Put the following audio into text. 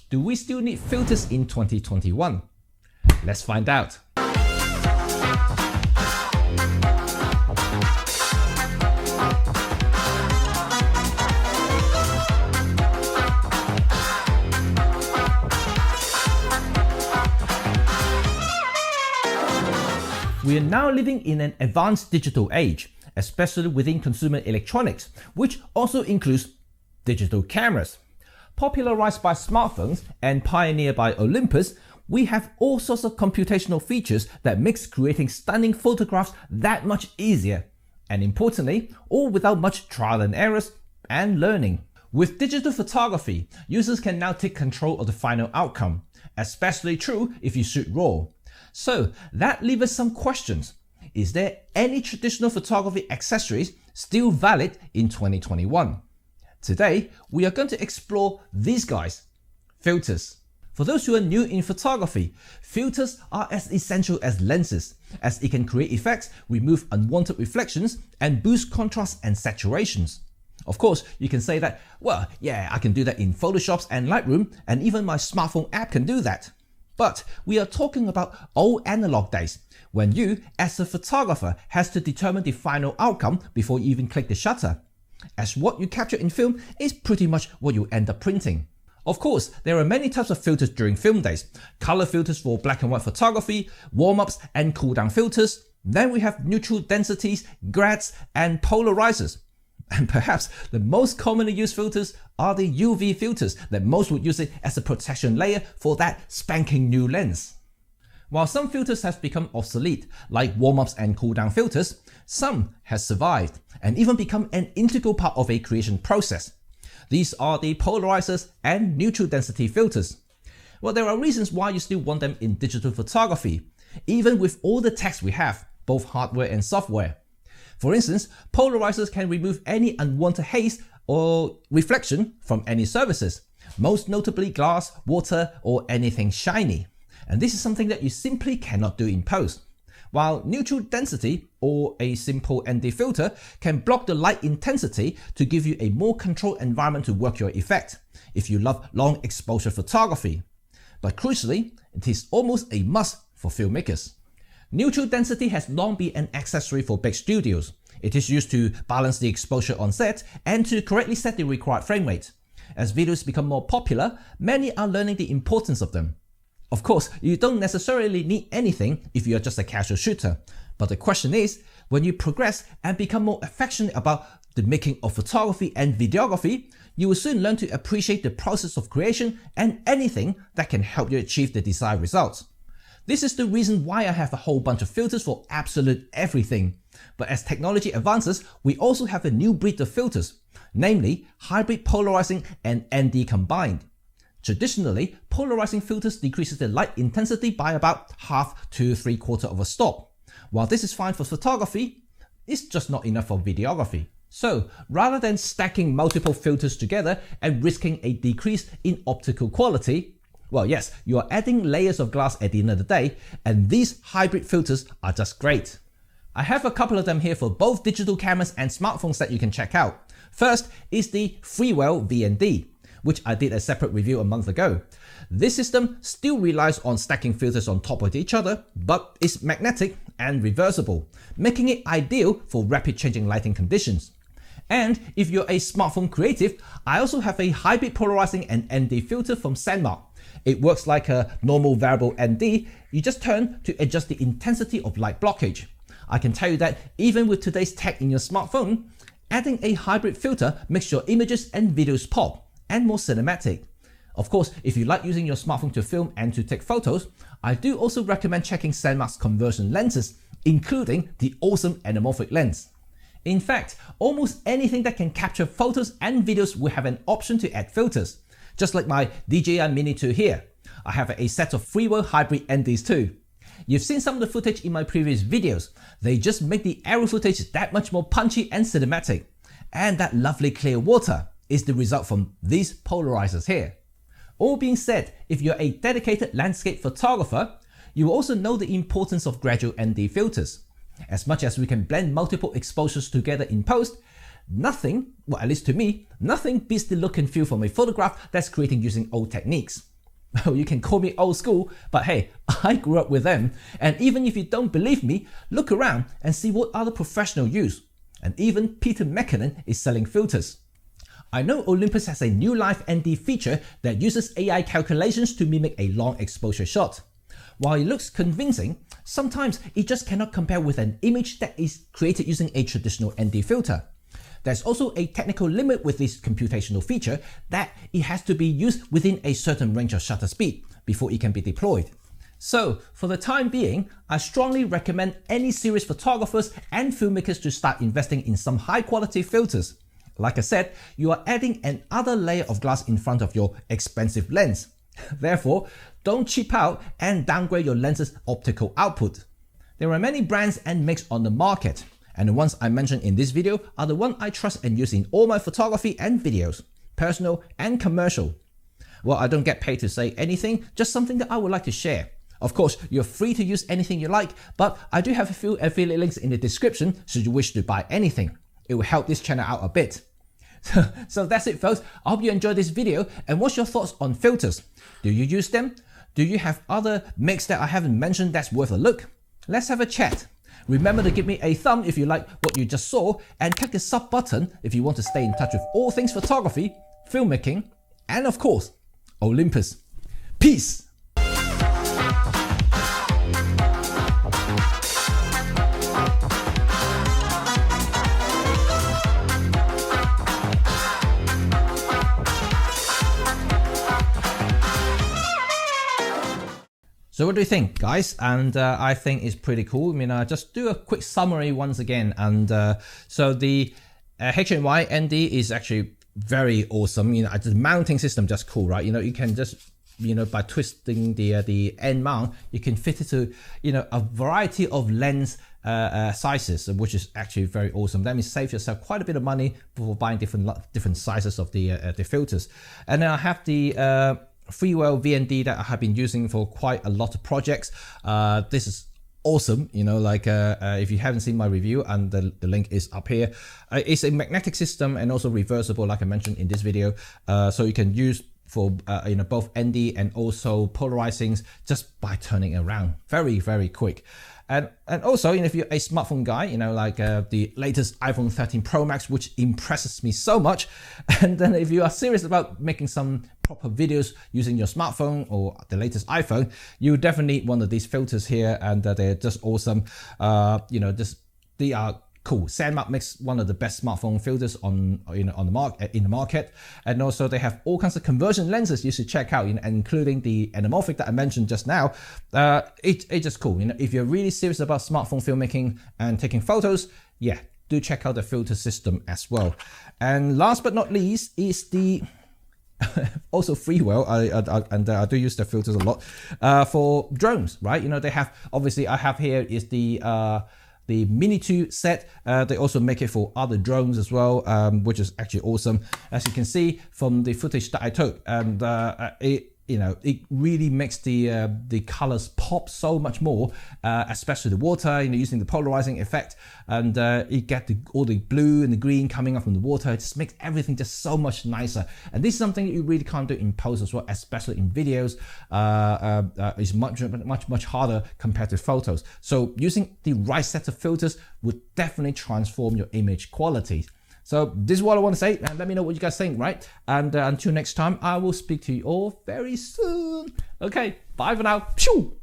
Do we still need filters in 2021? Let's find out. We are now living in an advanced digital age, especially within consumer electronics, which also includes digital cameras. Popularized by smartphones and pioneered by Olympus, we have all sorts of computational features that makes creating stunning photographs that much easier. And importantly, all without much trial and errors and learning. With digital photography, users can now take control of the final outcome, especially true if you shoot RAW. So that leaves us some questions. Is there any traditional photography accessories still valid in 2021? Today, we are going to explore these guys, filters. For those who are new in photography, filters are as essential as lenses, as it can create effects, remove unwanted reflections, and boost contrast and saturations. Of course, you can say that, well, yeah, I can do that in Photoshop and Lightroom, and even my smartphone app can do that. But we are talking about old analog days, when you, as a photographer, has to determine the final outcome before you even click the shutter, as what you capture in film is pretty much what you end up printing. Of course, there are many types of filters during film days. Color filters for black and white photography, warm-ups and cool-down filters. Then we have neutral densities, grads and polarizers. And perhaps the most commonly used filters are the UV filters that most would use it as a protection layer for that spanking new lens. While some filters have become obsolete, like warm-ups and cool-down filters, some have survived and even become an integral part of a creation process. These are the polarizers and neutral density filters. Well, there are reasons why you still want them in digital photography, even with all the tech we have, both hardware and software. For instance, polarizers can remove any unwanted haze or reflection from any surfaces, most notably glass, water, or anything shiny. And this is something that you simply cannot do in post. While neutral density or a simple ND filter can block the light intensity to give you a more controlled environment to work your effect, if you love long exposure photography. But crucially, it is almost a must for filmmakers. Neutral density has long been an accessory for big studios. It is used to balance the exposure on set and to correctly set the required frame rate. As videos become more popular, many are learning the importance of them. Of course, you don't necessarily need anything if you are just a casual shooter. But the question is, when you progress and become more affectionate about the making of photography and videography, you will soon learn to appreciate the process of creation and anything that can help you achieve the desired results. This is the reason why I have a whole bunch of filters for absolute everything. But as technology advances, we also have a new breed of filters, namely hybrid polarizing and ND combined. Traditionally, polarizing filters decreases the light intensity by about half to 3/4 of a stop. While this is fine for photography, it's just not enough for videography. So rather than stacking multiple filters together and risking a decrease in optical quality, well, yes, you are adding layers of glass at the end of the day, and these hybrid filters are just great. I have a couple of them here for both digital cameras and smartphones that you can check out. First is the Freewell VND, which I did a separate review a month ago. This system still relies on stacking filters on top of each other, but is magnetic and reversible, making it ideal for rapid changing lighting conditions. And if you're a smartphone creative, I also have a hybrid polarizing and ND filter from Sandmarc. It works like a normal variable ND, you just turn to adjust the intensity of light blockage. I can tell you that even with today's tech in your smartphone, adding a hybrid filter makes your images and videos pop and more cinematic. Of course, if you like using your smartphone to film and to take photos, I do also recommend checking Sandmarc's conversion lenses, including the awesome anamorphic lens. In fact, almost anything that can capture photos and videos will have an option to add filters. Just like my DJI Mini 2 here. I have a set of Freewell hybrid NDs too. You've seen some of the footage in my previous videos. They just make the aerial footage that much more punchy and cinematic. And that lovely clear water is the result from these polarizers here. All being said, if you're a dedicated landscape photographer, you will also know the importance of gradual ND filters. As much as we can blend multiple exposures together in post, nothing, well at least to me, nothing beats the look and feel from a photograph that's created using old techniques. Well, you can call me old school, but hey, I grew up with them. And even if you don't believe me, look around and see what other professionals use. And even Peter McKinnon is selling filters. I know Olympus has a new Live ND feature that uses AI calculations to mimic a long exposure shot. While it looks convincing, sometimes it just cannot compare with an image that is created using a traditional ND filter. There's also a technical limit with this computational feature that it has to be used within a certain range of shutter speed before it can be deployed. So for the time being, I strongly recommend any serious photographers and filmmakers to start investing in some high quality filters. Like I said, you are adding another layer of glass in front of your expensive lens. Therefore, don't cheap out and downgrade your lens's optical output. There are many brands and makes on the market, and the ones I mentioned in this video are the ones I trust and use in all my photography and videos, personal and commercial. Well, I don't get paid to say anything, just something that I would like to share. Of course, you're free to use anything you like, but I do have a few affiliate links in the description should you wish to buy anything. It will help this channel out a bit. So that's it, folks. I hope you enjoyed this video, and what's your thoughts on filters? Do you use them? Do you have other makes that I haven't mentioned that's worth a look? Let's have a chat. Remember to give me a thumb if you like what you just saw, and click the sub button if you want to stay in touch with all things photography, filmmaking, and of course, Olympus. Peace! So what do you think, guys? And I think it's pretty cool. I mean, just do a quick summary once again. And so the H&Y ND is actually very awesome. You know, the mounting system just cool, right? You know, you can just, you know, by twisting the end mount, you can fit it to, you know, a variety of lens sizes, which is actually very awesome. That means save yourself quite a bit of money for buying different sizes of the filters. And then I have the Freewell VND that I have been using for quite a lot of projects. This is awesome, you know, like if you haven't seen my review, and the link is up here. It's a magnetic system and also reversible, like I mentioned in this video, so you can use for you know, both ND and also polarizing just by turning it around. Very, very quick. And also, you know, if you're a smartphone guy, you know, like the latest iPhone 13 Pro Max, which impresses me so much. And then if you are serious about making some proper videos using your smartphone or the latest iPhone, you definitely need one of these filters here, and they're just awesome. You know, they are cool. Sandmarc makes one of the best smartphone filters on in the market, and also they have all kinds of conversion lenses you should check out, you know, including the anamorphic that I mentioned just now. It's just cool. You know, if you're really serious about smartphone filmmaking and taking photos, yeah, do check out the filter system as well. And last but not least is the also Freewell. I do use the filters a lot for drones, right? You know, they have, obviously I have here is the Mini 2 set. They also make it for other drones as well, which is actually awesome. As you can see from the footage that I took, and you know, it really makes the colors pop so much more, especially the water, you know, using the polarizing effect, and you get all the blue and the green coming up from the water. It just makes everything just so much nicer. And this is something that you really can't do in post as well, especially in videos. It's much harder compared to photos. So using the right set of filters would definitely transform your image quality. So this is what I want to say, and let me know what you guys think, right? And until next time, I will speak to you all very soon. Okay, bye for now. Phew!